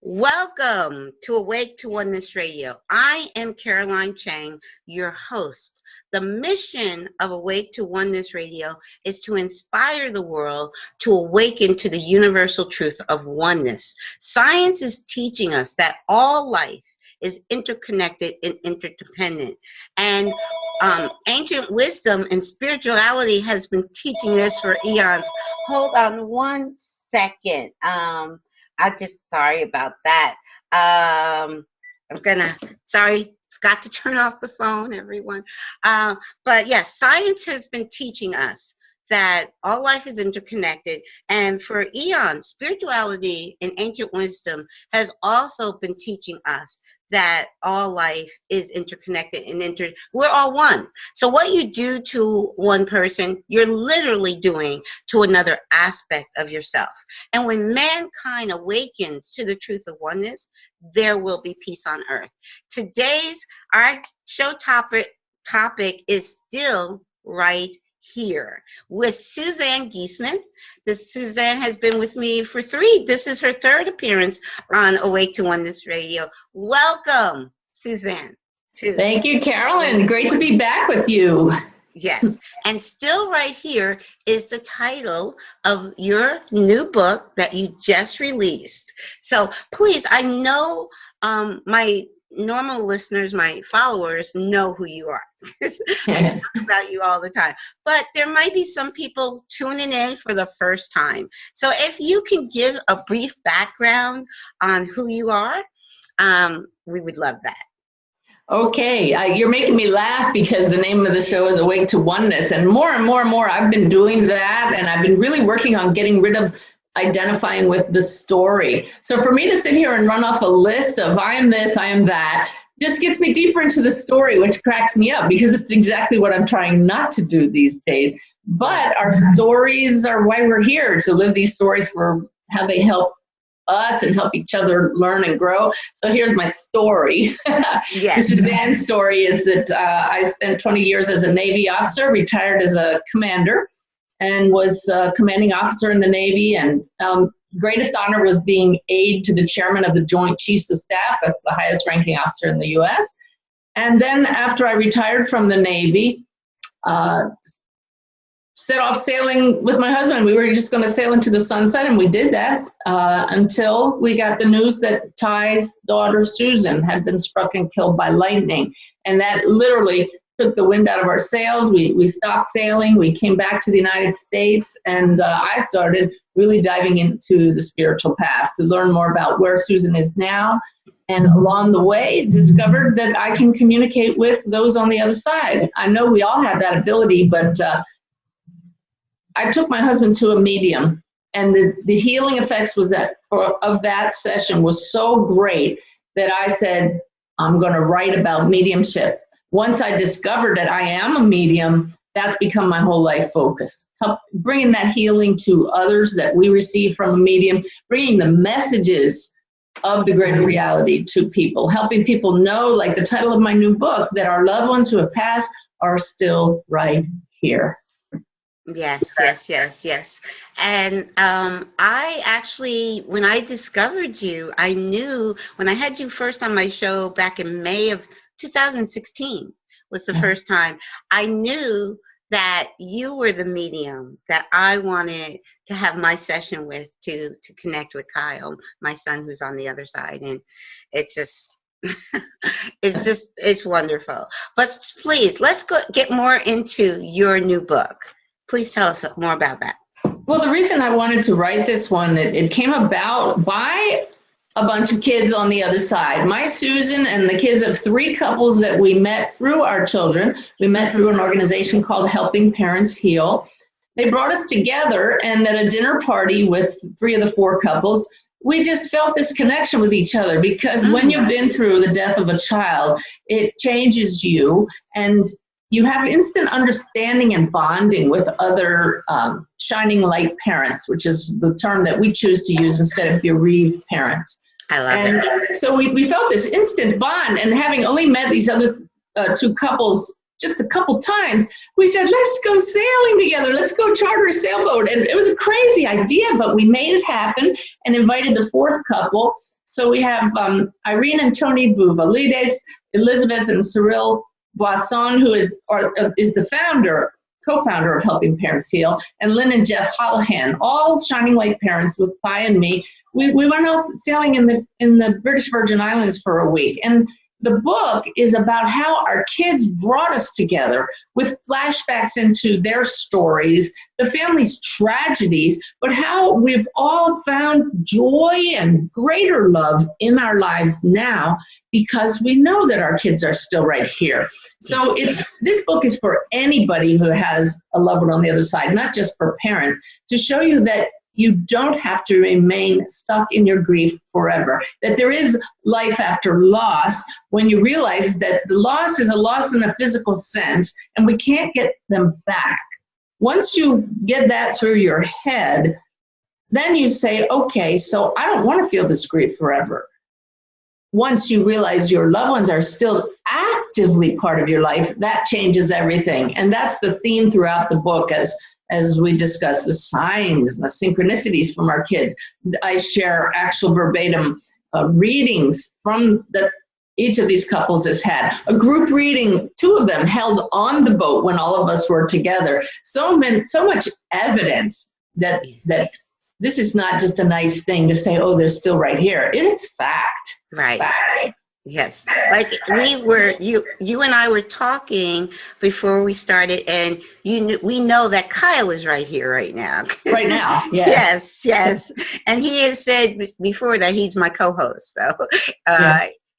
Welcome to Awake to Oneness Radio. I am Caroline Chang, your host. The mission of Awake to Oneness Radio is to inspire the world to awaken to the universal truth of oneness. Science is teaching us that all life is interconnected and interdependent. And ancient wisdom and spirituality has been teaching this for eons. Hold on one second. Sorry about that. Forgot to turn off the phone, everyone. But yes, science has been teaching us that all life is interconnected. And for eons, spirituality and ancient wisdom has also been teaching us that all life is interconnected and we're all one. So what you do to one person, you're literally doing to another aspect of yourself. And when mankind awakens to the truth of oneness, there will be peace on earth. Our show topic is still right here with Suzanne Giesemann. Suzanne has been with me for this is her third appearance on Awake to Oneness Radio. Welcome, Suzanne. Thank you, Carolyn. Great to be back with you. Yes, and still right here is the title of your new book that you just released. So please, I know my normal listeners, my followers, know who you are. I talk about you all the time. But there might be some people tuning in for the first time. So if you can give a brief background on who you are, we would love that. Okay, you're making me laugh because the name of the show is Awake to Oneness. And more I've been doing that, and I've been really working on getting rid of identifying with the story. So for me to sit here and run off a list of I am this, I am that, just gets me deeper into the story, which cracks me up because it's exactly what I'm trying not to do these days. But our stories are why we're here, to live these stories for how they help us and help each other learn and grow. So here's my story. Yes. Suzanne's story is that I spent 20 years as a Navy officer, retired as a commander, and was commanding officer in the Navy, and greatest honor was being aide to the chairman of the Joint Chiefs of Staff. That's the highest ranking officer in the U.S. And then after I retired from the Navy, set off sailing with my husband. We were just going to sail into the sunset, and we did that until we got the news that Ty's daughter, Susan, had been struck and killed by lightning. And that literally took the wind out of our sails. We stopped sailing. We came back to the United States, and I started really diving into the spiritual path to learn more about where Susan is now. And along the way, discovered that I can communicate with those on the other side. I know we all have that ability, but I took my husband to a medium, and the healing effects of that session was so great that I said, I'm going to write about mediumship. Once I discovered that I am a medium, that's become my whole life focus. Bringing that healing to others that we receive from a medium, bringing the messages of the greater reality to people, helping people know, like the title of my new book, that our loved ones who have passed are still right here. Yes. And I actually, when I discovered you, I knew when I had you first on my show back in May of 2016 was the first time, I knew that you were the medium that I wanted to have my session with to connect with Kyle, my son, who's on the other side. And it's just, it's wonderful. But please, let's get more into your new book. Please tell us more about that. Well, the reason I wanted to write this one, it came about by a bunch of kids on the other side. My Susan and the kids of 3 couples that we met through our children. We met through an organization called Helping Parents Heal. They brought us together, and at a dinner party with 3 of the 4 couples, we just felt this connection with each other, because when you've been through the death of a child, it changes you, and you have instant understanding and bonding with other shining light parents, which is the term that we choose to use instead of bereaved parents. I love it. So we felt this instant bond, and having only met these other 2 couples just a couple times, we said, let's go sailing together. Let's go charter a sailboat. And it was a crazy idea, but we made it happen and invited the 4th couple. So we have Irene and Tony Bouvalides, Elizabeth and Cyril Boisson, who is the co-founder of Helping Parents Heal, and Lynn and Jeff Holohan, all shining light parents with Ty and me. We went off sailing in the British Virgin Islands for a week, and the book is about how our kids brought us together with flashbacks into their stories, the family's tragedies, but how we've all found joy and greater love in our lives now because we know that our kids are still right here. So this book is for anybody who has a loved one on the other side, not just for parents, to show you that you don't have to remain stuck in your grief forever, that there is life after loss when you realize that the loss is a loss in a physical sense and we can't get them back. Once you get that through your head, then you say, okay, so I don't want to feel this grief forever. Once you realize your loved ones are still actively part of your life, that changes everything. And that's the theme throughout the book as we discuss the signs and the synchronicities from our kids. I share actual verbatim readings from each of these couples has had. A group reading, 2 of them held on the boat when all of us were together. So much evidence that this is not just a nice thing to say, oh, they're still right here. It's fact. Right. Fact. Yes, like you and I were talking before we started, and we know that Kyle is right here, right now. Right now, yes. yes. And he has said before that he's my co-host, so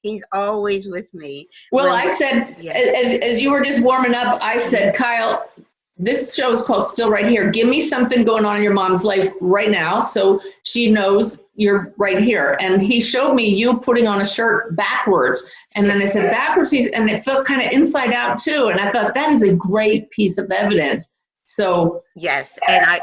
he's always with me. Well, I said, as you were just warming up, I said, Kyle, this show is called Still Right Here. Give me something going on in your mom's life right now so she knows you're right here. And he showed me you putting on a shirt backwards. And then I said backwards, and it felt kind of inside out too. And I thought that is a great piece of evidence. So yes, and I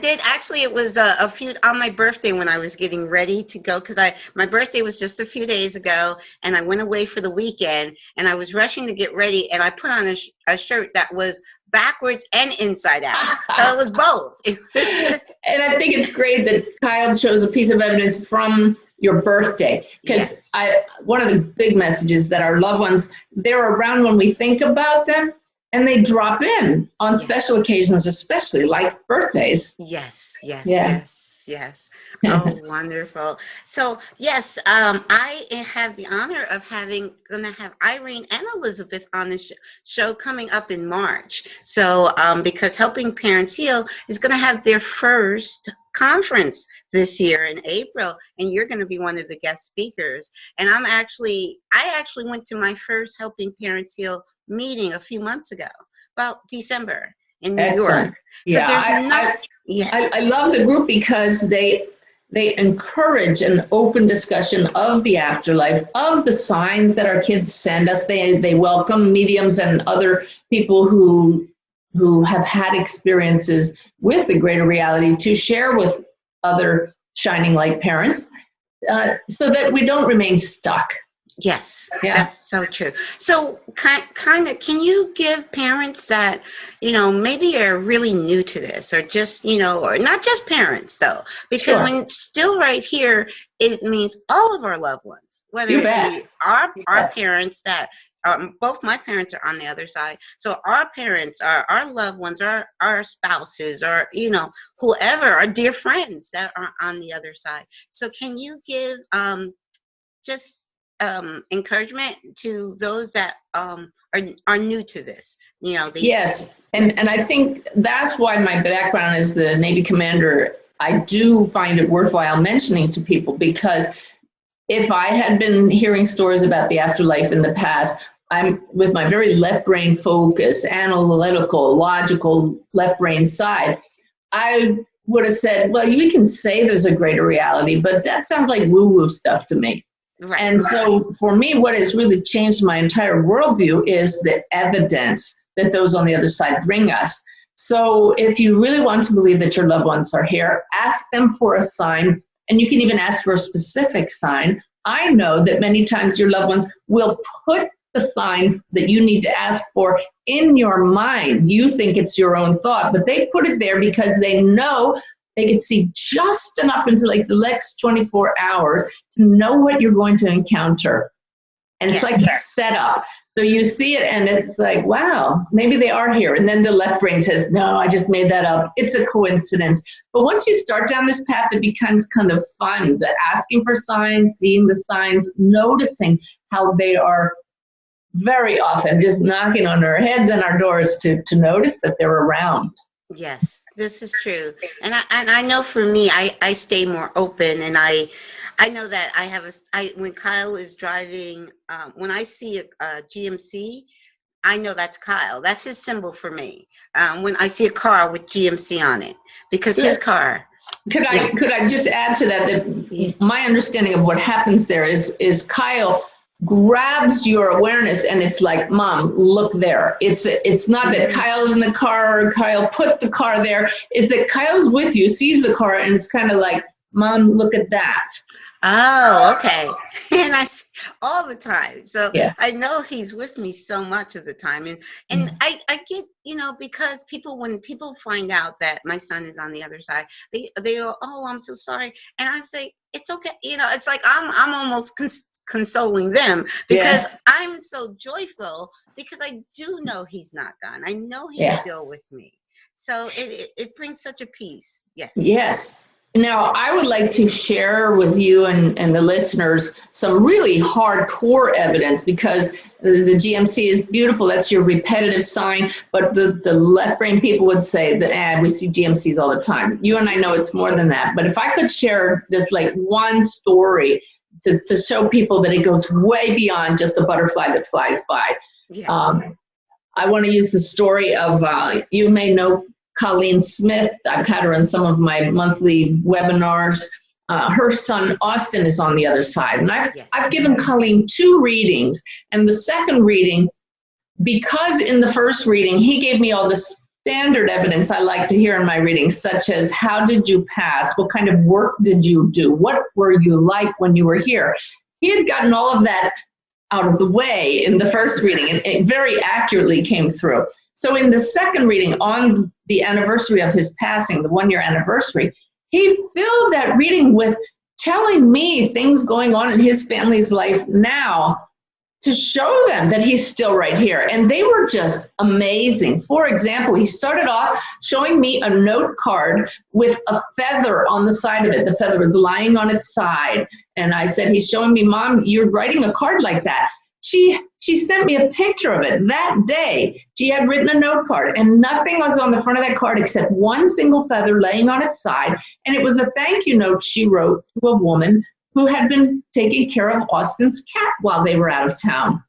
did actually. It was a few on my birthday when I was getting ready to go, because my birthday was just a few days ago, and I went away for the weekend, and I was rushing to get ready, and I put on a shirt that was backwards and inside out, so it was both. And I think it's great that Kyle chose a piece of evidence from your birthday, because one of the big messages that our loved ones, they're around when we think about them. And they drop in on special occasions, especially like birthdays. Yes. Oh, wonderful. So, yes, I have the honor of going to have Irene and Elizabeth on the show coming up in March. So, because Helping Parents Heal is going to have their first conference this year in April, and you're going to be one of the guest speakers. And I actually went to my first Helping Parents Heal meeting a few months ago, about December in New York. I love the group because they encourage an open discussion of the afterlife, of the signs that our kids send us. They welcome mediums and other people who have had experiences with the greater reality to share with other shining light parents, so that we don't remain stuck. Yes, that's so true. So kind of, can you give parents that, maybe are really new to this, or just, or not just parents though, because when it's Still Right Here, it means all of our loved ones, whether it be our parents that, both my parents are on the other side. So our parents, our loved ones, our spouses, or, whoever, our dear friends that are on the other side. So can you give just encouragement to those that are new to this? Yes, and I think that's why my background as the Navy commander, I do find it worthwhile mentioning to people, because if I had been hearing stories about the afterlife in the past, I'm with my very left brain focus, analytical, logical left brain side, I would have said, well, we can say there's a greater reality, but that sounds like woo-woo stuff to me. Right, and so for me, what has really changed my entire worldview is the evidence that those on the other side bring us. So if you really want to believe that your loved ones are here, ask them for a sign, and you can even ask for a specific sign. I know that many times your loved ones will put the sign that you need to ask for in your mind. You think it's your own thought, but they put it there because they know They can see just enough into like the next 24 hours to know what you're going to encounter. And it's like a setup. So you see it and it's like, wow, maybe they are here. And then the left brain says, no, I just made that up. It's a coincidence. But once you start down this path, it becomes kind of fun. The asking for signs, seeing the signs, noticing how they are very often just knocking on our heads and our doors to notice that they're around. Yes, this is true. And I know for me, I stay more open, and I know that when Kyle is driving, when I see a GMC, I know that's Kyle. That's his symbol for me. When I see a car with GMC on it, because his car. Could I just add to that my understanding of what happens there is Kyle grabs your awareness, and it's like, Mom, look there. It's not that Kyle's in the car or Kyle put the car there. It's that Kyle's with you, sees the car, and it's kind of like, Mom, look at that. Oh, okay. And I see all the time. So I know he's with me so much of the time. And I get, because when people find out that my son is on the other side, they go, oh, I'm so sorry. And I say, it's okay. It's like I'm almost consoling them, because I'm so joyful, because I do know he's not gone. I know he's still with me. So it brings such a peace. Yes. Yes. Now, I would like to share with you and the listeners some really hardcore evidence, because the GMC is beautiful. That's your repetitive sign. But the left brain people would say that we see GMCs all the time. You and I know it's more than that. But if I could share just like one story to show people that it goes way beyond just a butterfly that flies by. Yes. I want to use the story of, you may know Colleen Smith. I've had her in some of my monthly webinars. Her son, Austin, is on the other side. And I've given Colleen 2 readings. And the second reading, because in the first reading, he gave me all the standard evidence I like to hear in my readings, such as, how did you pass? What kind of work did you do? What were you like when you were here? He had gotten all of that out of the way in the first reading, and it very accurately came through. So in the second reading, on the anniversary of his passing, the 1-year anniversary, he filled that reading with telling me things going on in his family's life now to show them that he's still right here. And they were just amazing. For example, he started off showing me a note card with a feather on the side of it. The feather was lying on its side. And I said, he's showing me, Mom, you're writing a card like that. She sent me a picture of it that day. She had written a note card, and nothing was on the front of that card except one single feather laying on its side. And it was a thank you note she wrote to a woman who had been taking care of Austin's cat while they were out of town.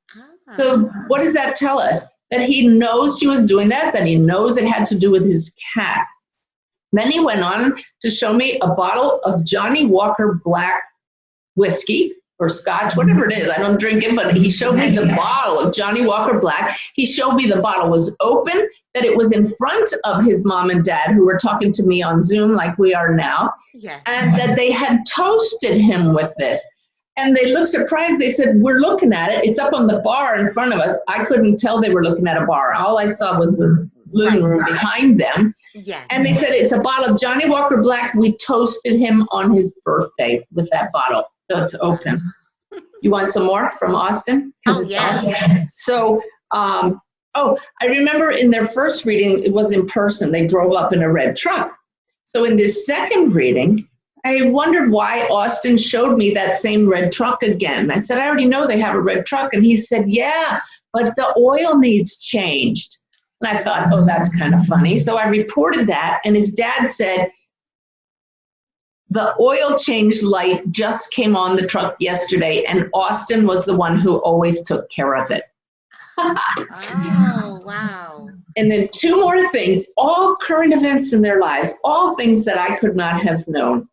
So what does that tell us? That he knows she was doing that he knows it had to do with his cat. Then he went on to show me a bottle of Johnny Walker Black whiskey or scotch, whatever it is. I don't drink it, but he showed me the bottle of Johnny Walker Black. He showed me the bottle was open, that it was in front of his mom and dad, who were talking to me on Zoom like we are now, and that they had toasted him with this. And they looked surprised. They said, we're looking at it. It's up on the bar in front of us. I couldn't tell they were looking at a bar. All I saw was the living room behind them. And they said, it's a bottle of Johnny Walker Black. We toasted him on his birthday with that bottle. So it's open. You want some more from Austin? Oh, yeah. So, I remember in their first reading, it was in person. They drove up in a red truck. So in this second reading, I wondered why Austin showed me that same red truck again. I said, I already know they have a red truck. And he said, yeah, but the oil needs changed. And I thought, oh, that's kind of funny. So I reported that. And his dad said, the oil change light just came on the truck yesterday, and Austin was the one who always took care of it. Oh, wow. And then 2 more things, all current events in their lives, all things that I could not have known.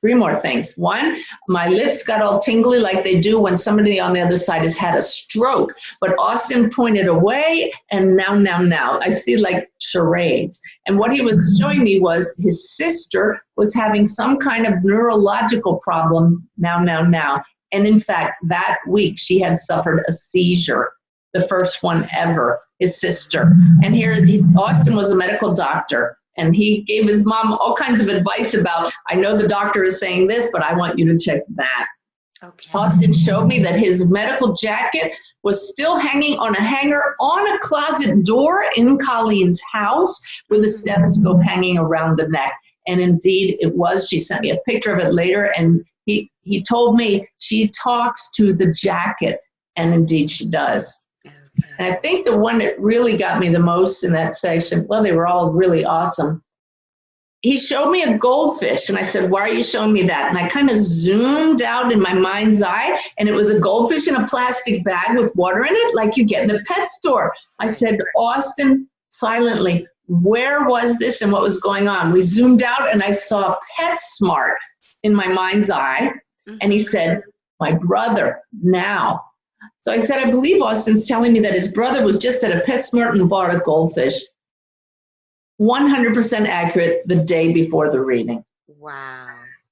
3 more things. 1, my lips got all tingly like they do when somebody on the other side has had a stroke. But Austin pointed away, and now. I see like charades. And what he was showing me was his sister was having some kind of neurological problem now. And in fact, that week she had suffered a seizure, the first one ever, his sister. And here, Austin was a medical doctor. And he gave his mom all kinds of advice about, I know the doctor is saying this, but I want you to check that. Okay. Austin showed me that his medical jacket was still hanging on a hanger on a closet door in Colleen's house with a stethoscope hanging around the neck. And indeed it was. She sent me a picture of it later, and he told me she talks to the jacket, and indeed she does. Okay. And I think the one that really got me the most in that section, well, they were all really awesome. He showed me a goldfish, and I said, why are you showing me that? And I kind of zoomed out in my mind's eye, and it was a goldfish in a plastic bag with water in it, like you get in a pet store. I said, Austin, silently, where was this and what was going on? We zoomed out, and I saw PetSmart in my mind's eye, and he said, my brother, now. So I said, I believe Austin's telling me that his brother was just at a PetSmart and bought a goldfish. 100% accurate the day before the reading. Wow.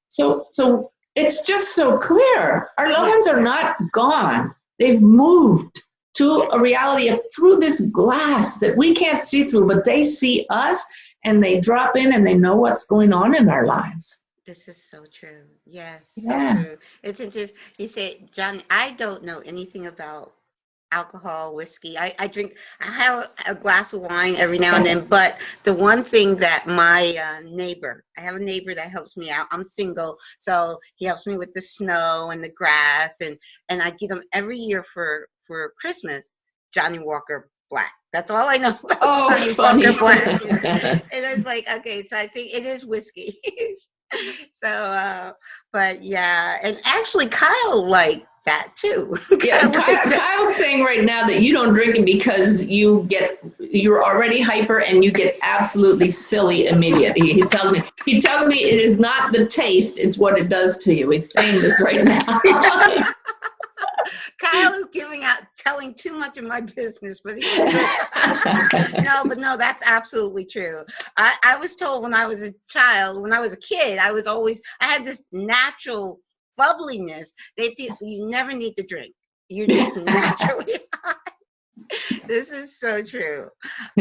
So it's just so clear. Our loved ones are not gone. They've moved to a reality of through this glass that we can't see through, but they see us, and they drop in and they know what's going on in our lives. This is so true. Yes, Yeah. so true. It's interesting. You say, John, I don't know anything about alcohol, whiskey. I have a glass of wine every now and then, but the one thing that my neighbor, I have a neighbor that helps me out. I'm single, so he helps me with the snow and the grass, and I get him every year for Christmas, Johnny Walker Black. That's all I know about Johnny funny. Walker Black. And it's like, okay, so I think it is whiskey. So, but yeah, and actually Kyle liked that too. Yeah, Kyle's saying right now that you don't drink it because you're already hyper and you get absolutely silly immediately. He tells me it is not the taste, it's what it does to you. He's saying this right now. Kyle is telling too much of my business, but no, that's absolutely true. I was told when I was a kid, I had this natural bubbliness. You never need to drink. You're just naturally high. This is so true.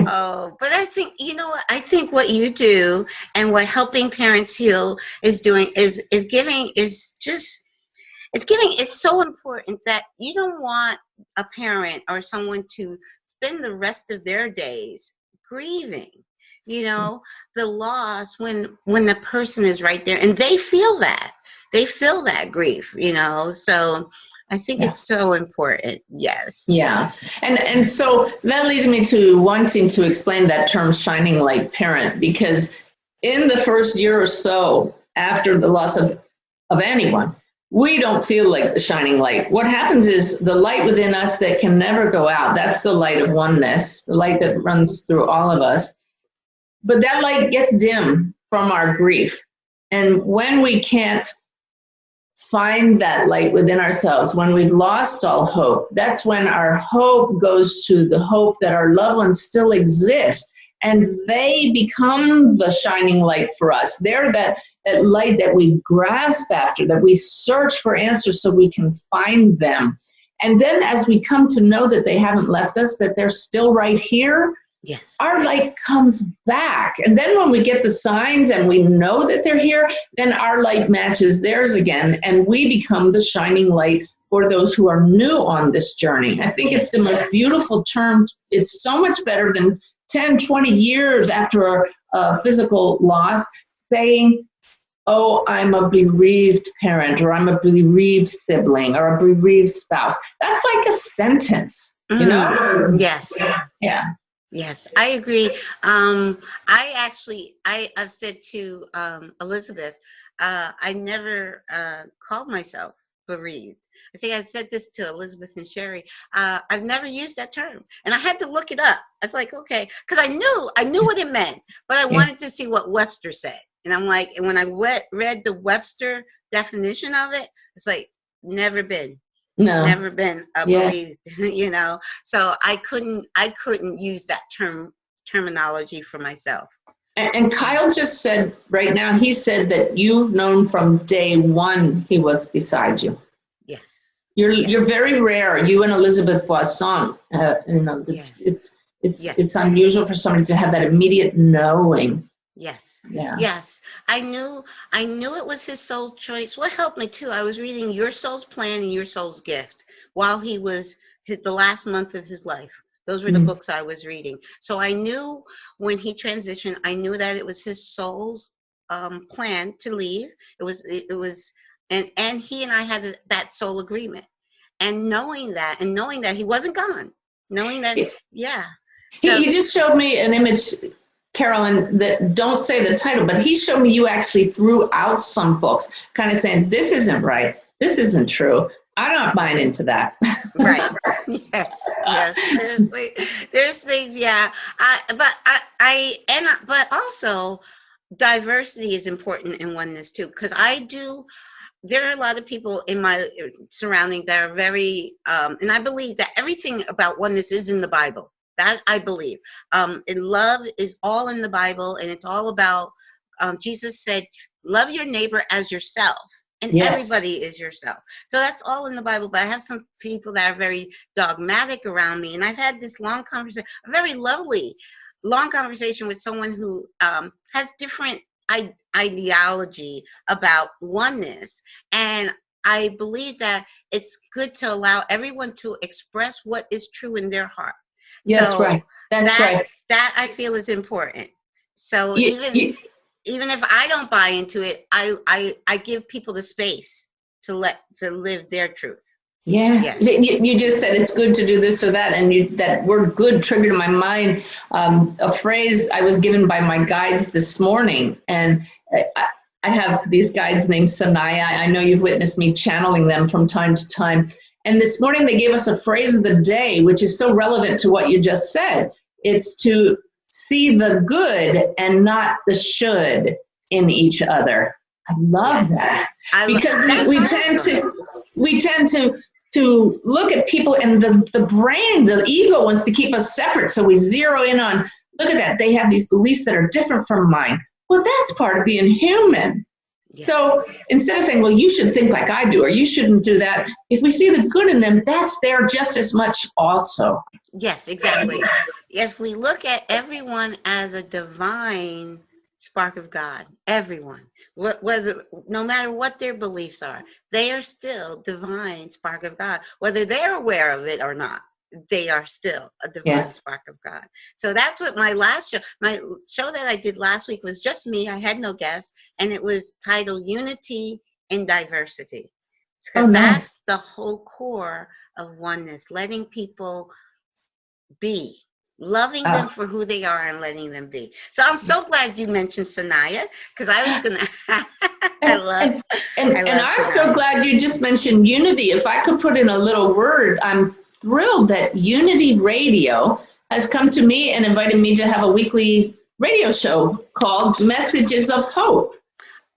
Oh, but I think, you know what? I think what you do and what Helping Parents Heal is doing is giving. It's so important that you don't want a parent or someone to spend the rest of their days grieving, the loss when the person is right there and they feel that grief, so I think it's so important. Yes. Yeah. And so that leads me to wanting to explain that term shining light parent, because in the first year or so after the loss of anyone, we don't feel like the shining light. What happens is the light within us that can never go out, that's the light of oneness, the light that runs through all of us. But that light gets dim from our grief. And when we can't find that light within ourselves, when we've lost all hope, that's when our hope goes to the hope that our loved ones still exist. And they become the shining light for us. They're that light that we grasp after, that we search for answers so we can find them. And then as we come to know that they haven't left us, that they're still right here, yes, our light comes back. And then when we get the signs and we know that they're here, then our light matches theirs again, and we become the shining light for those who are new on this journey. I think it's the most beautiful term. It's so much better than 10, 20 years after a physical loss, saying, oh, I'm a bereaved parent, or I'm a bereaved sibling, or a bereaved spouse. That's like a sentence, you know? Yes. Yeah. Yes, I agree. I've said to Elizabeth, I never called myself bereaved. I think I said this to Elizabeth and Sherry. I've never used that term, and I had to look it up. I was like, okay, because I knew what it meant, but I wanted to see what Webster said. And I'm like, and when I read the Webster definition of it, it's like, never been bereaved, So I couldn't use that terminology for myself. And Kyle just said right now, he said that you've known from day one he was beside you. Yes. You're very rare. You and Elizabeth Boisson, it's unusual for somebody to have that immediate knowing Yes. Yeah. Yes. I knew it was his soul choice. What helped me too, I was reading Your Soul's Plan and Your Soul's Gift while he was the last month of his life. Those were the books I was reading. So I knew when he transitioned, I knew that it was his soul's plan to leave. It was, and he and I had that soul agreement. And knowing that he wasn't gone, knowing that, yeah. So, he just showed me an image, Carolyn, that don't say the title, but he showed me you actually threw out some books, kind of saying, this isn't right. This isn't true. I'm not buying into that. Right. Yes. There's things. Yeah. But also diversity is important in oneness too, because there are a lot of people in my surroundings that are very, and I believe that everything about oneness is in the Bible. That I believe. And love is all in the Bible, and it's all about, Jesus said, love your neighbor as yourself. And everybody is yourself. So that's all in the Bible. But I have some people that are very dogmatic around me. And I've had this long conversation, a very lovely, long conversation with someone who has different ideology about oneness. And I believe that it's good to allow everyone to express what is true in their heart. Yes, so right. That's right. That I feel is important. So even if I don't buy into it, I give people the space to live their truth. Yeah. Yes. You just said it's good to do this or that, and that word "good" triggered in my mind a phrase I was given by my guides this morning, and I have these guides named Sanaya. I know you've witnessed me channeling them from time to time. And this morning they gave us a phrase of the day, which is so relevant to what you just said. It's to see the good and not the should in each other. I love that. Because we tend to look at people, and the brain, the ego wants to keep us separate. So we zero in on, look at that, they have these beliefs that are different from mine. Well, that's part of being human. Yes. So instead of saying, well, you should think like I do, or you shouldn't do that, if we see the good in them, that's there just as much also. Yes, exactly. If we look at everyone as a divine spark of God, everyone, whether, no matter what their beliefs are, they are still divine spark of God, whether they're aware of it or not. They are still a divine spark of God. So that's what my show that I did last week was just me. I had no guests, and it was titled Unity in Diversity. Because that's the whole core of oneness, letting people be, loving them for who they are and letting them be. So I'm so glad you mentioned Sanaya, because I was going to, And I'm so glad you just mentioned unity. If I could put in a little word, I'm thrilled that Unity Radio has come to me and invited me to have a weekly radio show called Messages of Hope.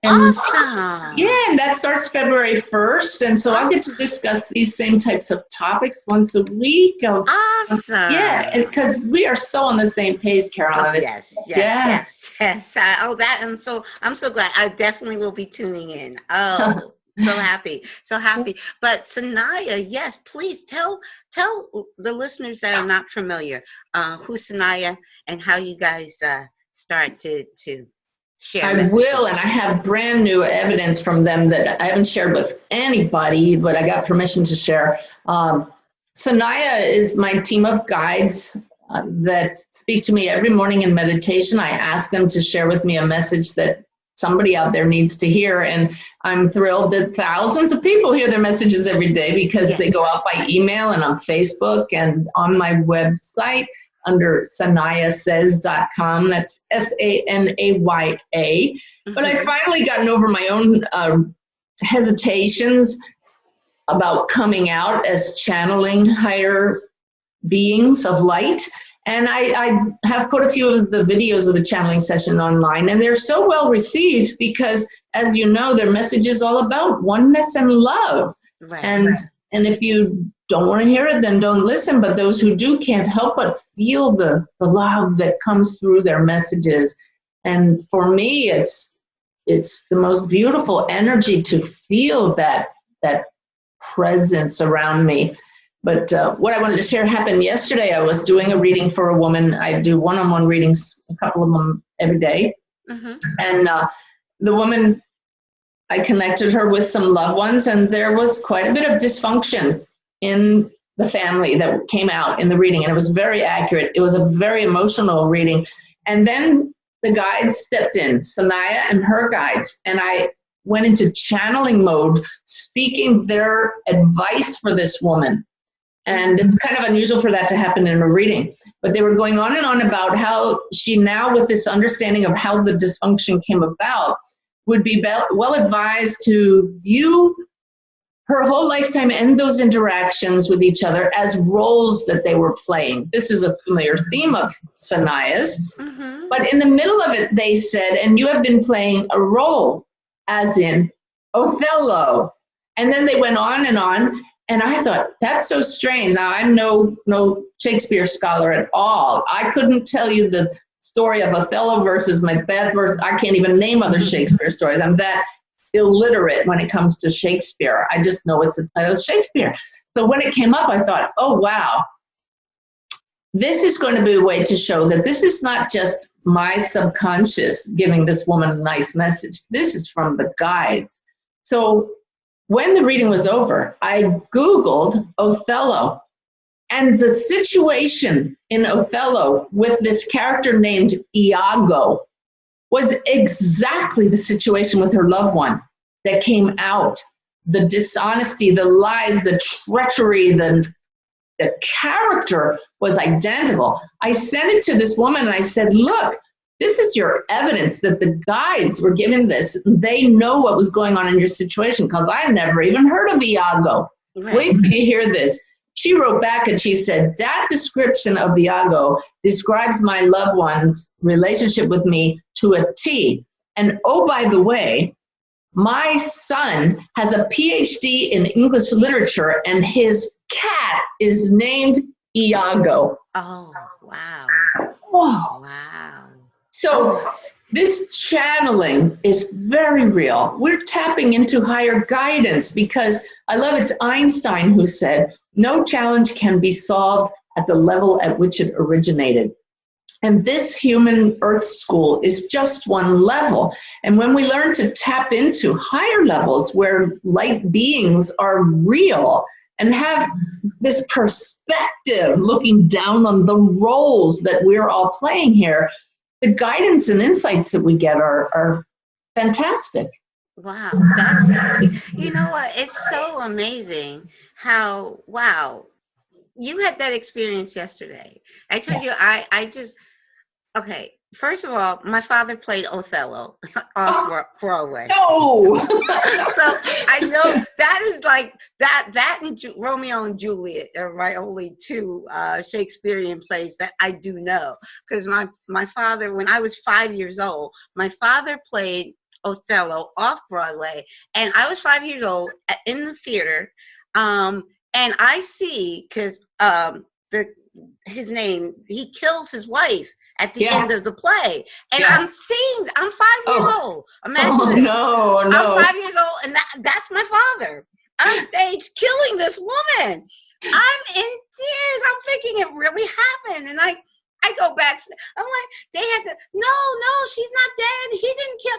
And awesome. Yeah, and that starts February 1st. And so I get to discuss these same types of topics once a week. Awesome. Yeah, because we are so on the same page, Carolyn. Yes. I'm so glad. I definitely will be tuning in. Oh. So happy. But Sanaya, yes, please tell the listeners that are not familiar who's Sanaya and how you guys start to share. I will, and I have brand new evidence from them that I haven't shared with anybody, but I got permission to share. Sanaya is my team of guides that speak to me every morning in meditation. I ask them to share with me a message that somebody out there needs to hear, and I'm thrilled that thousands of people hear their messages every day because they go out by email and on Facebook and on my website under sanayasays.com. That's SANAYA. But I finally gotten over my own hesitations about coming out as channeling higher beings of light. And I have put a few of the videos of the channeling session online, and they're so well received because, as you know, their message is all about oneness and love. Right. And if you don't want to hear it, then don't listen. But those who do can't help but feel the love that comes through their messages. And for me, it's the most beautiful energy to feel that presence around me. But what I wanted to share happened yesterday. I was doing a reading for a woman. I do one-on-one readings, a couple of them every day. And the woman, I connected her with some loved ones, and there was quite a bit of dysfunction in the family that came out in the reading, and it was very accurate. It was a very emotional reading. And then the guides stepped in, Sanaya and her guides, and I went into channeling mode, speaking their advice for this woman. And it's kind of unusual for that to happen in a reading. But they were going on and on about how she now, with this understanding of how the dysfunction came about, would be well advised to view her whole lifetime and those interactions with each other as roles that they were playing. This is a familiar theme of Sanaya's. But in the middle of it, they said, and you have been playing a role, as in Othello. And then they went on, and I thought, that's so strange. Now, I'm no Shakespeare scholar at all. I couldn't tell you the story of Othello versus Macbeth versus, I can't even name other Shakespeare stories. I'm that illiterate when it comes to Shakespeare. I just know it's a title of Shakespeare. So when it came up, I thought, oh, wow. This is going to be a way to show that this is not just my subconscious giving this woman a nice message. This is from the guides. So when the reading was over, I Googled Othello, and the situation in Othello with this character named Iago was exactly the situation with her loved one that came out. The dishonesty, the lies, the treachery, the character was identical. I sent it to this woman and I said, look, this is your evidence that the guides were given this. They know what was going on in your situation, because I've never even heard of Iago. Right. Wait till you hear this. She wrote back and she said, that description of Iago describes my loved one's relationship with me to a T. And oh, by the way, my son has a PhD in English literature, and his cat is named Iago. Oh, wow. Oh. Wow. So this channeling is very real. We're tapping into higher guidance, because I love it's Einstein who said, no challenge can be solved at the level at which it originated. And this human earth school is just one level. And when we learn to tap into higher levels where light beings are real and have this perspective looking down on the roles that we're all playing here, the guidance and insights that we get are fantastic. Wow. You know what? It's so amazing how, wow, you had that experience yesterday. I told you, okay, first of all, my father played Othello off Broadway. No! So I know that is like, that and Romeo and Juliet are my only two Shakespearean plays that I do know. Because my father, when I was 5 years old, my father played Othello off Broadway, and I was 5 years old in the theater, and I see, because his name, he kills his wife at the end of the play, and I'm 5 years old. Imagine this. No. I'm 5 years old, and that's my father on stage killing this woman. I'm in tears. I'm thinking it really happened, and I go back. I'm like, they had to. No, she's not dead. He didn't kill.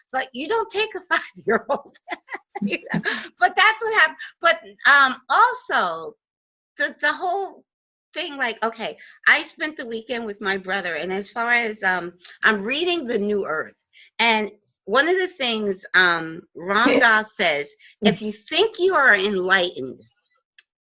It's like, you don't take a 5-year-old. But that's what happened. But also, the whole thing, like, okay, I spent the weekend with my brother, and as far as I'm reading The New Earth, and one of the things Ram Dass says, if you think you are enlightened,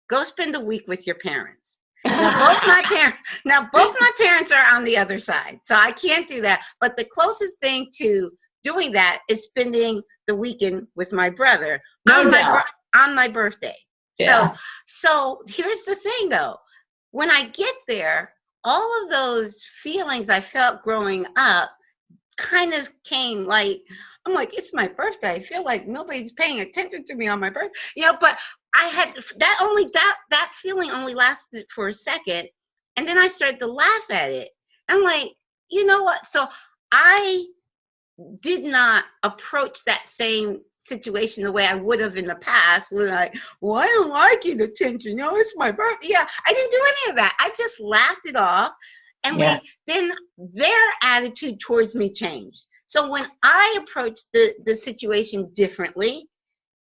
go spend a week with your parents. Now both my parents are on the other side, so I can't do that. But the closest thing to doing that is spending the weekend with my brother on my birthday. Yeah. So here's the thing, though. When I get there, all of those feelings I felt growing up kind of came, like, I'm like, it's my birthday. I feel like nobody's paying attention to me on my birthday. But I had that feeling only lasted for a second, and then I started to laugh at it. I'm like, you know what? So I did not approach that same situation the way I would have in the past, when I don't like it, attention. It's my birthday. Yeah, I didn't do any of that. I just laughed it off, And Yeah. then their attitude towards me changed. So when I approached the situation differently,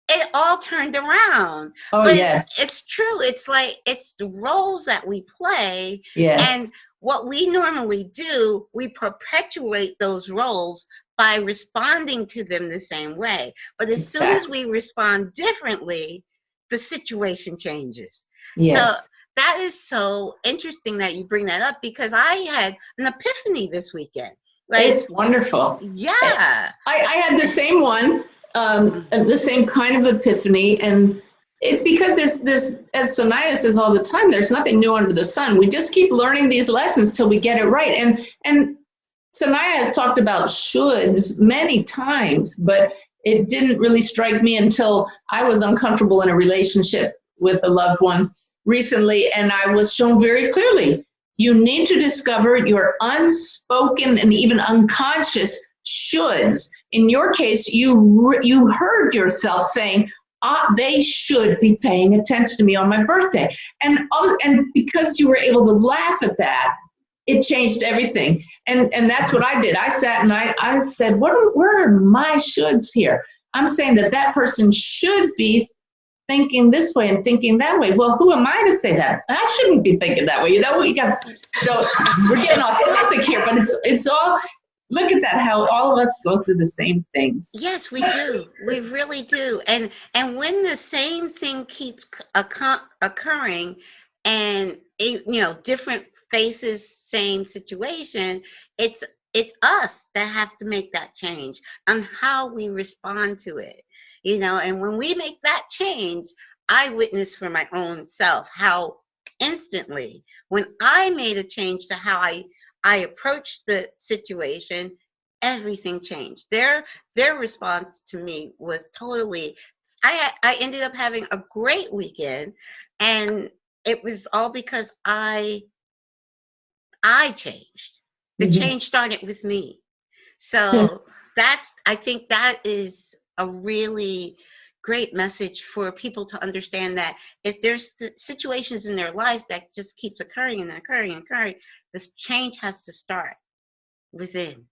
it all turned around. Oh, But yes. it's true. It's like, it's the roles that we play. Yes. And what we normally do, we perpetuate those roles by responding to them the same way. But as soon as we respond differently, the situation changes. Yes. So that is so interesting that you bring that up, because I had an epiphany this weekend. Like, it's wonderful. Yeah. I had the same one, the same kind of epiphany, and it's because there's, as Sanaya says all the time, there's nothing new under the sun. We just keep learning these lessons till we get it right. And Sanaya has talked about shoulds many times, but it didn't really strike me until I was uncomfortable in a relationship with a loved one recently, and I was shown very clearly, you need to discover your unspoken and even unconscious shoulds. In your case, you heard yourself saying, they should be paying attention to me on my birthday. And because you were able to laugh at that, it changed everything. And that's what I did. I sat and I said, what are my shoulds here? I'm saying that person should be thinking this way and thinking that way. Well, who am I to say that? I shouldn't be thinking that way. You know, so we're getting off topic here, but it's all, look at that, how all of us go through the same things. Yes, we do. We really do. And when the same thing keeps occurring, and different faces, same situation, it's us that have to make that change on how we respond to it. And when we make that change, I witnessed for my own self how instantly, when I made a change to how I approached the situation, everything changed. Their response to me was totally, I ended up having a great weekend, and it was all because I changed. The change started with me. So I think that is a really great message for people to understand, that if there's situations in their lives that just keeps occurring and occurring and occurring, this change has to start within.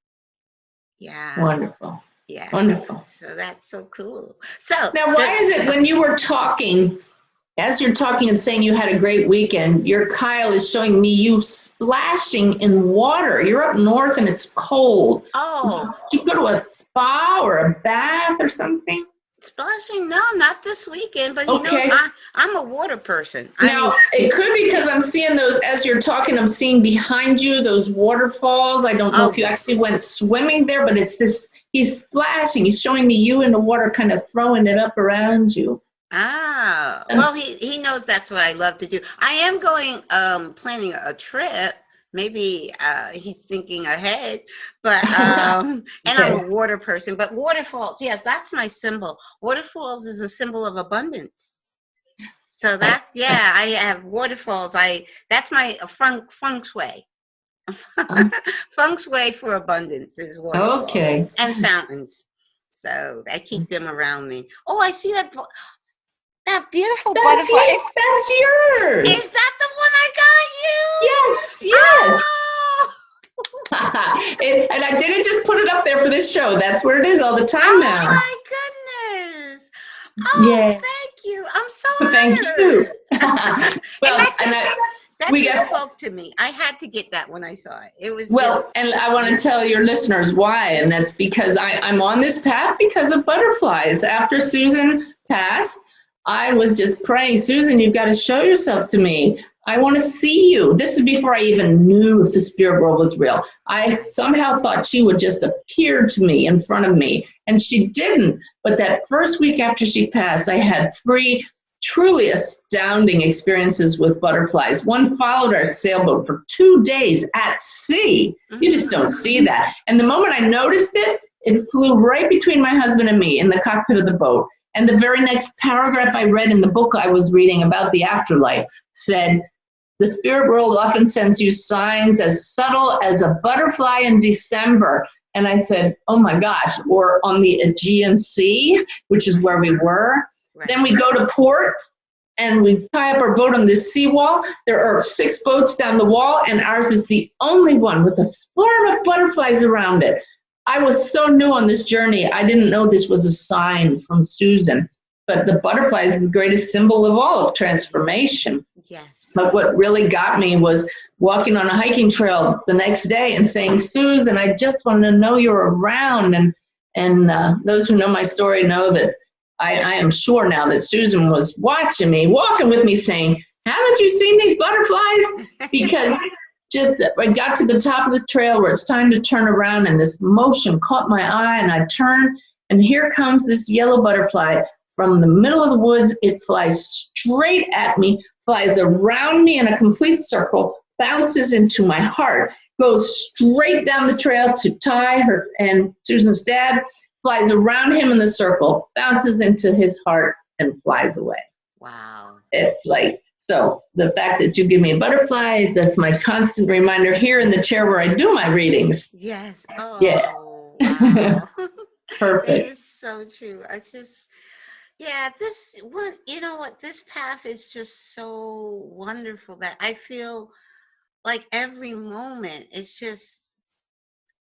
Yeah. Wonderful. Yeah. Wonderful. So that's so cool. So now, why is it when you were talking, as you're talking and saying you had a great weekend, your Kyle is showing me you splashing in water. You're up north and it's cold. Oh. Did you go to a spa or a bath or something? Splashing? No, not this weekend, but okay. I'm a water person. Now, it could be because I'm seeing those, as you're talking, I'm seeing behind you those waterfalls. I don't know if you actually went swimming there, but it's this, he's splashing. He's showing me you in the water, kind of throwing it up around you. Ah, well, he knows that's what I love to do. I am going, planning a trip. Maybe he's thinking ahead, but and I'm a water person. But waterfalls, yes, that's my symbol. Waterfalls is a symbol of abundance. So that's, I have waterfalls. That's my feng shui. Feng shui for abundance is waterfalls. Okay. And fountains. So I keep them around me. Oh, I see that beautiful butterfly. That's yours. Is that the one I got you? Yes, yes. Oh. And I didn't just put it up there for this show. That's where it is all the time now. Oh my goodness. Oh, thank you. I'm so honored. Thank you. Well, that just spoke to me. I had to get that when I saw it. It was and I want to tell your listeners why, and that's because I'm on this path because of butterflies. After Susan passed, I was just praying, Susan, you've got to show yourself to me. I want to see you. This is before I even knew if the spirit world was real. I somehow thought she would just appear to me in front of me, and she didn't. But that first week after she passed, I had 3 truly astounding experiences with butterflies. One followed our sailboat for 2 days at sea. You just don't see that. And the moment I noticed it, it flew right between my husband and me in the cockpit of the boat. And the very next paragraph I read in the book I was reading about the afterlife said, the spirit world often sends you signs as subtle as a butterfly in December. And I said, oh my gosh, or on the Aegean Sea, which is where we were. Right. Then we go to port and we tie up our boat on this seawall. There are 6 boats down the wall, and ours is the only one with a swarm of butterflies around it. I was so new on this journey, I didn't know this was a sign from Susan. But the butterfly is the greatest symbol of all of transformation. Yes. But what really got me was walking on a hiking trail the next day and saying, Susan, I just wanted to know you're around. And those who know my story know that I am sure now that Susan was watching me, walking with me, saying, haven't you seen these butterflies? Because just I got to the top of the trail where it's time to turn around, and this motion caught my eye, and I turned, and here comes this yellow butterfly from the middle of the woods. It flies straight at me, flies around me in a complete circle, bounces into my heart, goes straight down the trail to Ty, her and Susan's dad, flies around him in the circle, bounces into his heart, and flies away. Wow. It's like, so the fact that you give me a butterfly, that's my constant reminder here in the chair where I do my readings. Yes. Oh, yeah. Wow. Perfect. It is so true. I just, yeah, this one, you know what, this path is just so wonderful that I feel like every moment is just,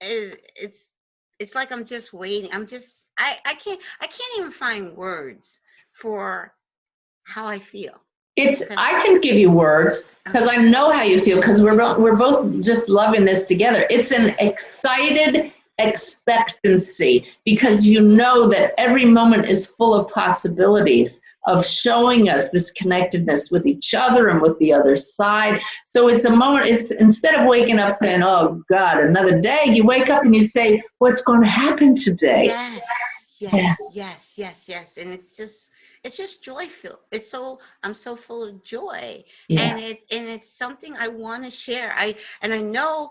it's like I'm just waiting. I can't even find words for how I feel. I can give you words because I know how you feel, because we're both just loving this together. It's an excited expectancy, because you know that every moment is full of possibilities of showing us this connectedness with each other and with the other side. So it's a moment, it's instead of waking up saying, oh God, another day, you wake up and you say, what's going to happen today? Yes. And it's just joyful. I'm so full of joy. Yeah. And it's something I want to share. I know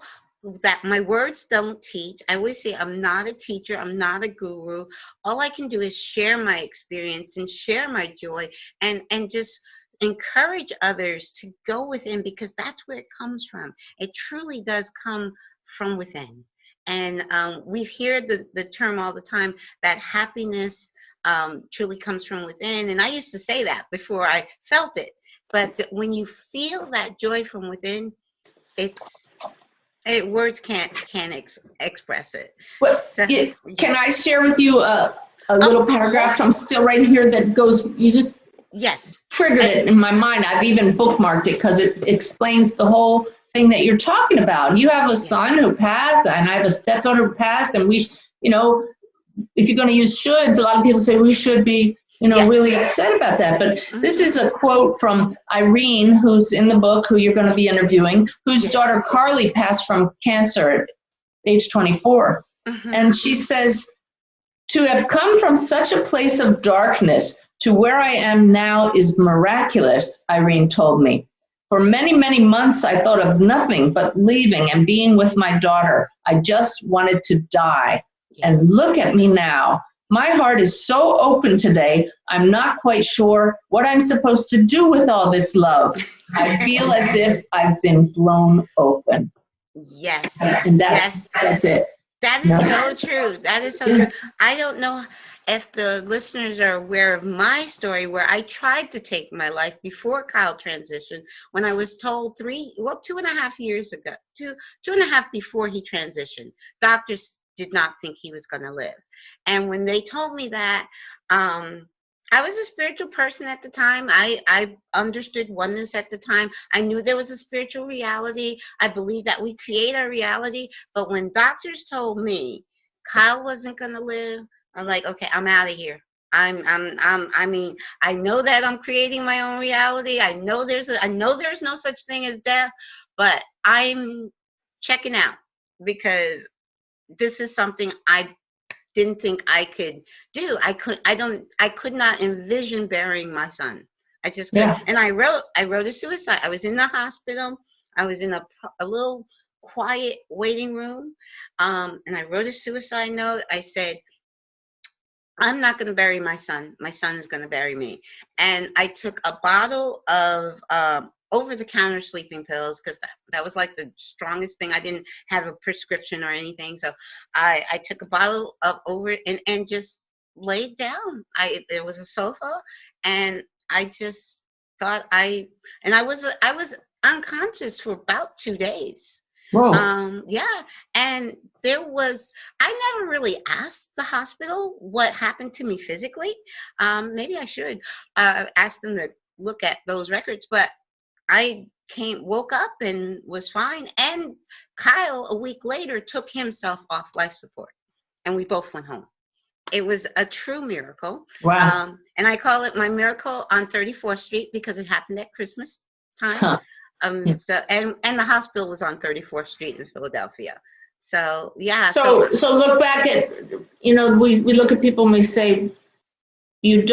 that my words don't teach. I always say I'm not a teacher. I'm not a guru. All I can do is share my experience and share my joy and just encourage others to go within, because that's where it comes from. It truly does come from within. And we hear the term all the time that happiness truly comes from within. And I used to say that before I felt it. But when you feel that joy from within, words can't express it. Well, So, can I share with you a little paragraph from still right here that goes, you just triggered it in my mind. I've even bookmarked it because it explains the whole thing that you're talking about. You have a son who passed, and I have a stepdaughter who passed, and we, if you're going to use shoulds, a lot of people say we should be, really upset about that. But this is a quote from Irene, who's in the book, who you're going to be interviewing, whose daughter Carly passed from cancer at age 24. And she says, to have come from such a place of darkness to where I am now is miraculous, Irene told me. For many, many months, I thought of nothing but leaving and being with my daughter. I just wanted to die. And look at me now. My heart is so open today, I'm not quite sure what I'm supposed to do with all this love. I feel as if I've been blown open. Yes. And that's it. That is so true. That is so true. I don't know if the listeners are aware of my story, where I tried to take my life before Kyle transitioned, when I was told 2.5 years ago, two and a half before he transitioned. Doctors did not think he was going to live. And when they told me that, I was a spiritual person at the time. I understood oneness at the time. I knew there was a spiritual reality. I believed that we create our reality. But when doctors told me Kyle wasn't going to live, I'm like, okay, I'm out of here. I know that I'm creating my own reality. I know there's no such thing as death, but I'm checking out, because this is something I didn't think I could do. I could not envision burying my son. I just couldn't. Yeah. And I wrote a suicide. I was in the hospital. I was in a little quiet waiting room. And I wrote a suicide note. I said, I'm not going to bury my son. My son is going to bury me. And I took a bottle of over-the-counter sleeping pills, because that was like the strongest thing. I didn't have a prescription or anything. So I took a bottle of and just laid down. There was a sofa, and I just thought I was unconscious for about 2 days. Whoa. Yeah, and I never really asked the hospital what happened to me physically. Maybe I should ask them to look at those records, but I woke up and was fine. And Kyle, a week later, took himself off life support, and we both went home. It was a true miracle. Wow. And I call it my miracle on 34th Street because it happened at Christmas time. Huh. So and the hospital was on 34th Street in Philadelphia. So yeah. So look back at, we look at people and we say, it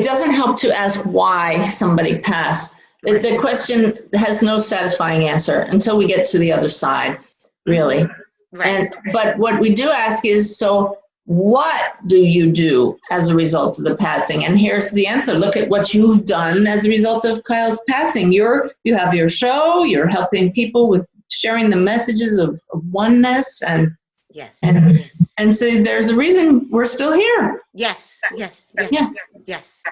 doesn't help to ask why somebody passed. The question has no satisfying answer until we get to the other side, really. Right. But what we do ask is, so what do you do as a result of the passing? And here's the answer. Look at what you've done as a result of Kyle's passing. You have your show, you're helping people with sharing the messages of oneness, and yes. And so there's a reason we're still here. Yes,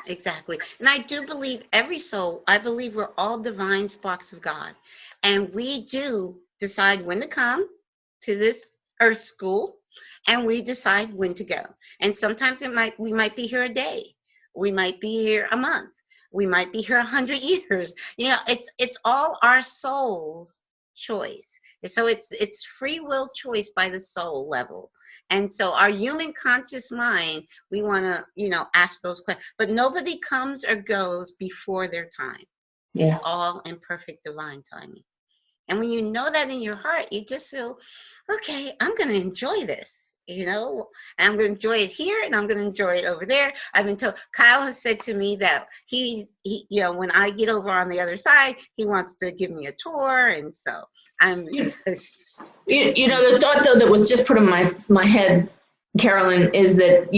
exactly. And I do believe every soul, I believe we're all divine sparks of God. And we do decide when to come to this earth school, and we decide when to go. And sometimes we might be here a day. We might be here a month. We might be here 100 years. It's all our soul's choice. So it's free will choice by the soul level. And so our human conscious mind, we want to, ask those questions. But nobody comes or goes before their time. Yeah. It's all in perfect divine timing. And when you know that in your heart, you just feel, okay, I'm going to enjoy this. And I'm going to enjoy it here, and I'm going to enjoy it over there. I've been told, Kyle has said to me that he when I get over on the other side, he wants to give me a tour. And so I'm the thought, though, that was just put in my head, Carolyn, is that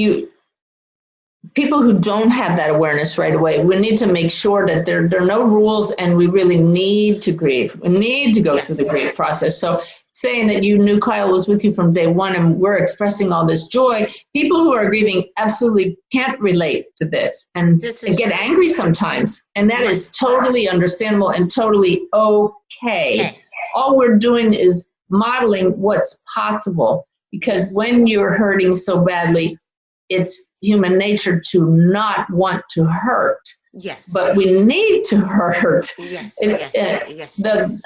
people who don't have that awareness right away, we need to make sure that there are no rules, and we really need to grieve. We need to go through the grief process. So saying that you knew Kyle was with you from day one and we're expressing all this joy, people who are grieving absolutely can't relate to this and get angry sometimes. And that is totally understandable and totally okay. All we're doing is modeling what's possible, because when you're hurting so badly, it's human nature to not want to hurt. Yes. But we need to hurt. Yes.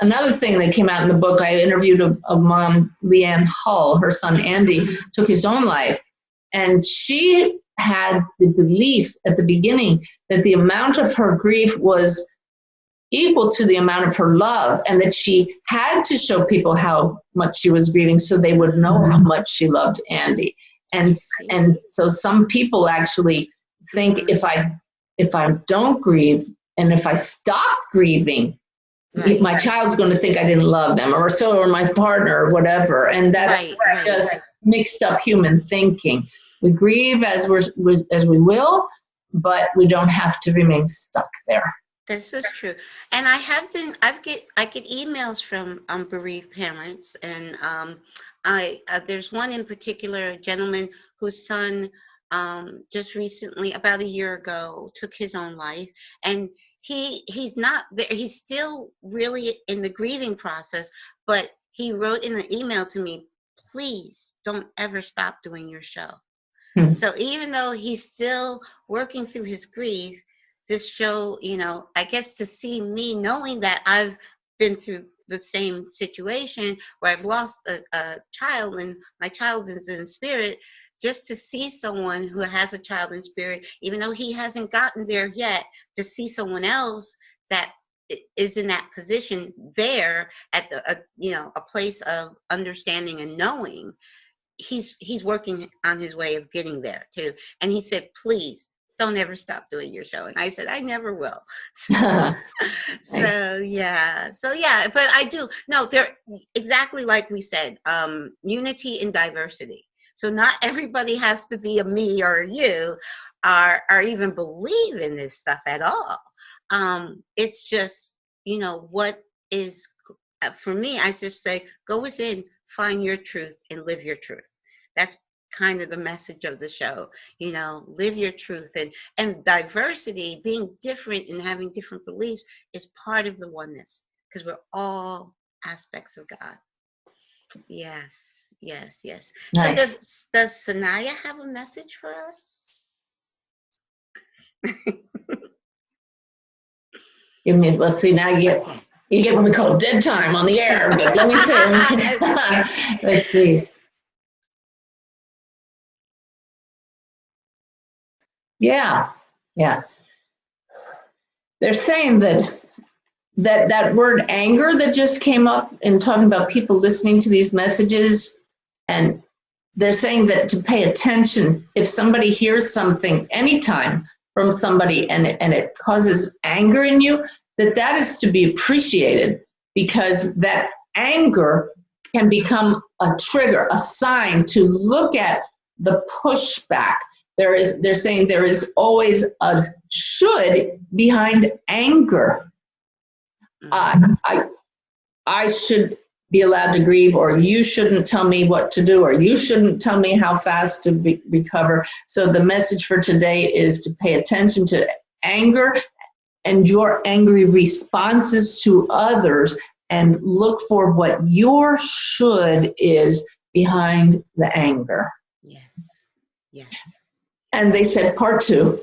Another thing that came out in the book, I interviewed a mom, Leanne Hull. Her son, Andy, took his own life. And she had the belief at the beginning that the amount of her grief was equal to the amount of her love, and that she had to show people how much she was grieving so they would know how much she loved Andy. And so some people actually think if I don't grieve, and if I stop grieving, my child's going to think I didn't love them, or my partner, or whatever. And that's just mixed up human thinking. We grieve as we will, but we don't have to remain stuck there. This is true. And I get emails from bereaved parents, and there's one in particular, a gentleman whose son just recently, about a year ago, took his own life, and he's not there. He's still really in the grieving process, but he wrote in an email to me, please don't ever stop doing your show. Mm-hmm. So even though he's still working through his grief, this show, I guess to see me, knowing that I've been through the same situation where I've lost a child, and my child is in spirit, just to see someone who has a child in spirit, even though he hasn't gotten there yet, to see someone else that is in that position there at a place of understanding and knowing, he's working on his way of getting there too. And he said, please don't ever stop doing your show. And I said, I never will. So yeah. But I do. No, they're exactly like we said, unity in diversity. So not everybody has to be a me or a you, or even believe in this stuff at all. It's just, what is, for me, I just say, go within, find your truth, and live your truth. That's kind of the message of the show. You know, live your truth, and diversity, being different and having different beliefs, is part of the oneness, because we're all aspects of God. Yes, yes, yes. Nice. So does Sanaya have a message for us? Let's see, now you get what we call dead time on the air, but let me see. Let's see. Yeah. They're saying that word anger that just came up in talking about people listening to these messages, and they're saying that to pay attention if somebody hears something anytime from somebody and it causes anger in you, that is to be appreciated, because that anger can become a trigger, a sign to look at the pushback. They're saying there is always a should behind anger. I should be allowed to grieve, or you shouldn't tell me what to do, or you shouldn't tell me how fast to recover. So the message for today is to pay attention to anger and your angry responses to others, and look for what your should is behind the anger. Yes. And they said part 2,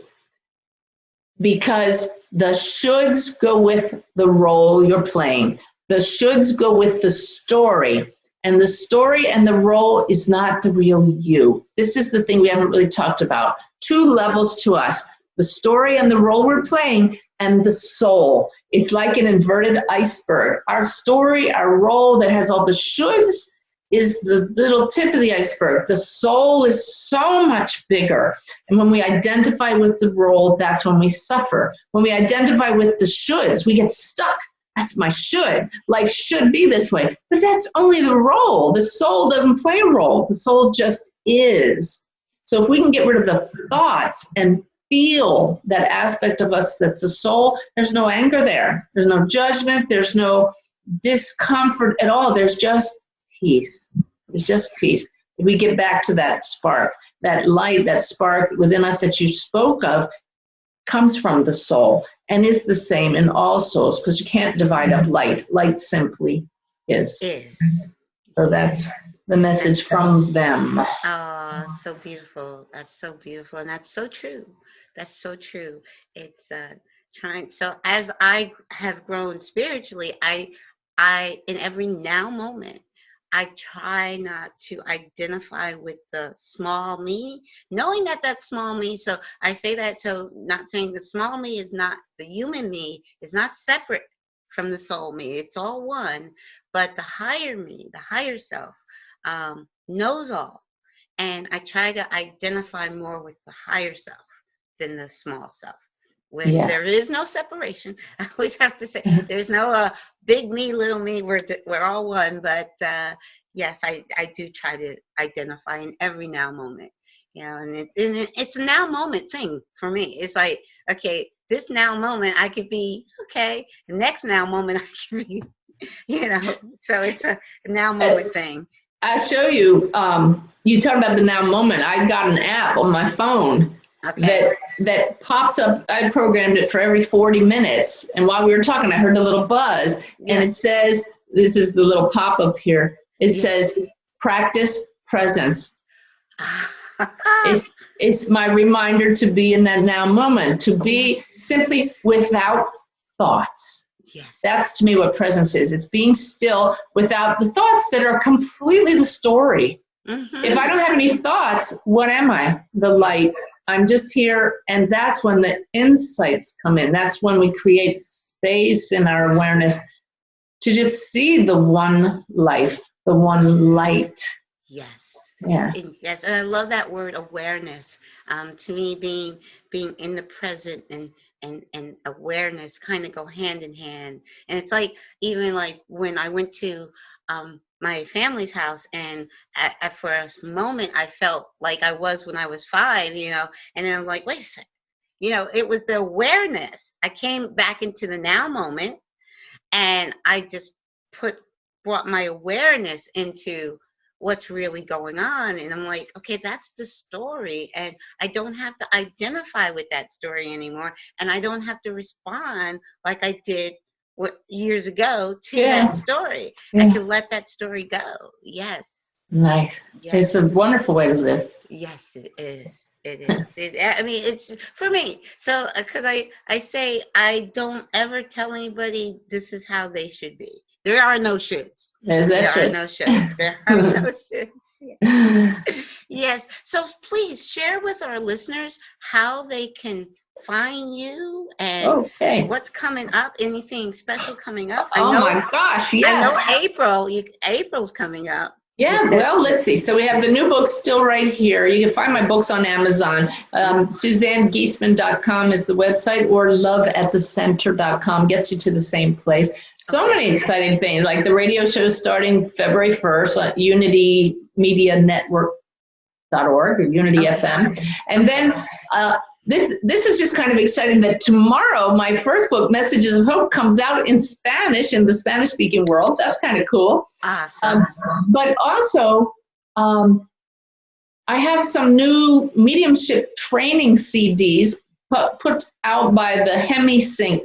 because the shoulds go with the role you're playing. The shoulds go with the story. And the story and the role is not the real you. This is the thing we haven't really talked about. 2 levels to us: the story and the role we're playing, and the soul. It's like an inverted iceberg. Our story, our role that has all the shoulds, is the little tip of the iceberg. The soul is so much bigger. And when we identify with the role, that's when we suffer. When we identify with the shoulds, we get stuck. That's my should. Life should be this way. But that's only the role. The soul doesn't play a role. The soul just is. So if we can get rid of the thoughts and feel that aspect of us that's the soul, there's no anger there. There's no judgment. There's no discomfort at all. There's just peace. There's just peace. If we get back to that spark, that light, that spark within us that you spoke of, comes from the soul and is the same in all souls, because you can't divide up light. Light simply is. So that's the message from them. Oh, so beautiful. That's so beautiful. And that's so true. That's so true. It's so as I have grown spiritually, I in every now moment, I try not to identify with the small me, knowing that that's small me. So I say that, so not saying the small me is not, the human me is not separate from the soul me. It's all one. But the higher me, the higher self, knows all. And I try to identify more with the higher self than the small self. When there is no separation, I always have to say, there's no big me, little me, we're all one. But yes, I do try to identify in every now moment, you know, and it's a now moment thing for me. It's like, okay, this now moment I could be okay, the next now moment I could be, you know, so it's a now moment thing. I'll show you, you talk about the now moment. I got an app on my phone. Okay. That pops up. I programmed it for every 40 minutes. And while we were talking, I heard a little buzz. And it says, this is the little pop-up here. It says, practice presence. It's my reminder to be in that now moment, to be simply without thoughts. Yes. That's to me what presence is. It's being still without the thoughts that are completely the story. Mm-hmm. If I don't have any thoughts, what am I? The light. I'm just here, and that's when the insights come in. That's when we create space in our awareness to just see the one life, the one light. Yes. Yeah. Yes, and I love that word awareness. To me, being in the present and awareness kind of go hand in hand. And it's like, even like when I went to my family's house, and for a moment I felt like I was when I was 5, you know, and then I'm like, wait a second, you know, it was the awareness. I came back into the now moment, and I just brought my awareness into what's really going on. And I'm like, okay, that's the story. And I don't have to identify with that story anymore. And I don't have to respond like I did years ago to that story. I can let that story go. Yes. Nice. Yes. It's a wonderful way to live. Yes, it is. It is. I mean, it's for me. So, because I say I don't ever tell anybody this is how they should be. There are no shoulds. There are no shoulds. There are no shoulds. Yeah. Yes. So please share with our listeners how they can find you and what's coming up. Anything special coming up? My gosh, yes. I know April's coming up. Yeah, well, let's see. So we have the new books still right here. You can find my books on Amazon. SuzanneGiesemann.com is the website, or loveatthecenter.com gets you to the same place. So many exciting things, like the radio show starting February 1st on UnityMediaNetwork.org or Unity FM. And then this is just kind of exciting that tomorrow my first book, Messages of Hope, comes out in Spanish in the Spanish-speaking world. That's kind of cool. Awesome. But also, I have some new mediumship training CDs put out by the HemiSync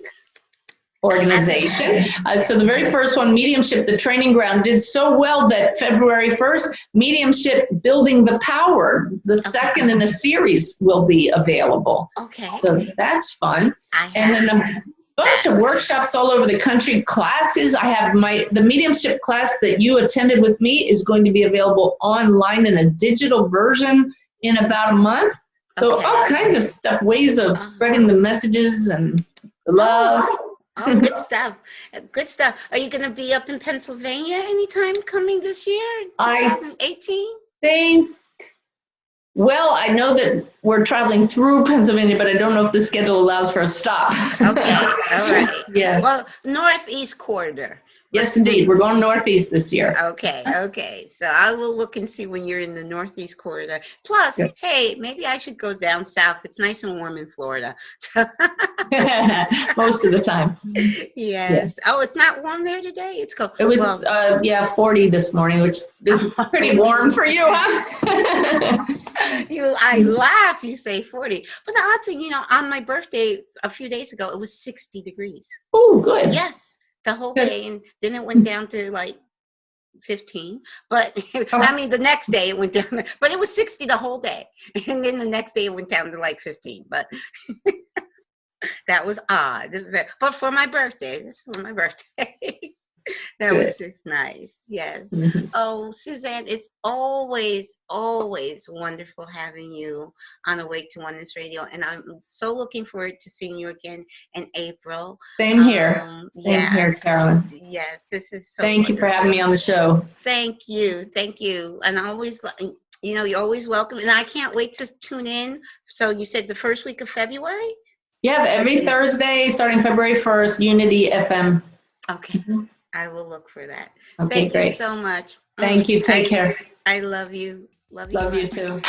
organization. So the very first one, Mediumship, the Training Ground, did so well that February 1st, Mediumship, Building the Power, the second in a series, will be available. Okay. So that's fun. And then a bunch of workshops all over the country, classes. I have the mediumship class that you attended with me is going to be available online in a digital version in about a month. So all kinds of stuff, ways of spreading the messages and the love. Oh, good stuff. Good stuff. Are you going to be up in Pennsylvania anytime coming this year, 2018? Well, I know that we're traveling through Pennsylvania, but I don't know if the schedule allows for a stop. Okay. All right. Yeah. Well, Northeast Corridor. Yes, indeed. We're going northeast this year. Okay. So I will look and see when you're in the Northeast Corridor. Plus, hey, maybe I should go down south. It's nice and warm in Florida. So most of the time. Yes. Yeah. Oh, it's not warm there today? It's cold. It was, 40 this morning, which is pretty warm for you, huh? I laugh, you say 40. But the odd thing, on my birthday a few days ago, it was 60 degrees. Oh, good. Yes. The whole day, and then it went down to like 15. But I mean, the next day it went down, but it was 60 the whole day, and then the next day it went down to like 15. But that was odd. But for my birthday, that's for my birthday. That was just nice. Yes. Mm-hmm. Oh, Suzanne, it's always wonderful having you on Awake to Oneness Radio. And I'm so looking forward to seeing you again in April. Same here. Same here, Carolyn. Yes, this is so Thank you for having me on the show. Thank you. And I always, you're always welcome. And I can't wait to tune in. So you said the first week of February? Yeah, every Thursday starting February 1st, Unity FM. Okay. Mm-hmm. I will look for that. Okay, Thank you so much. Thank you. Take care. I love you. Love you too.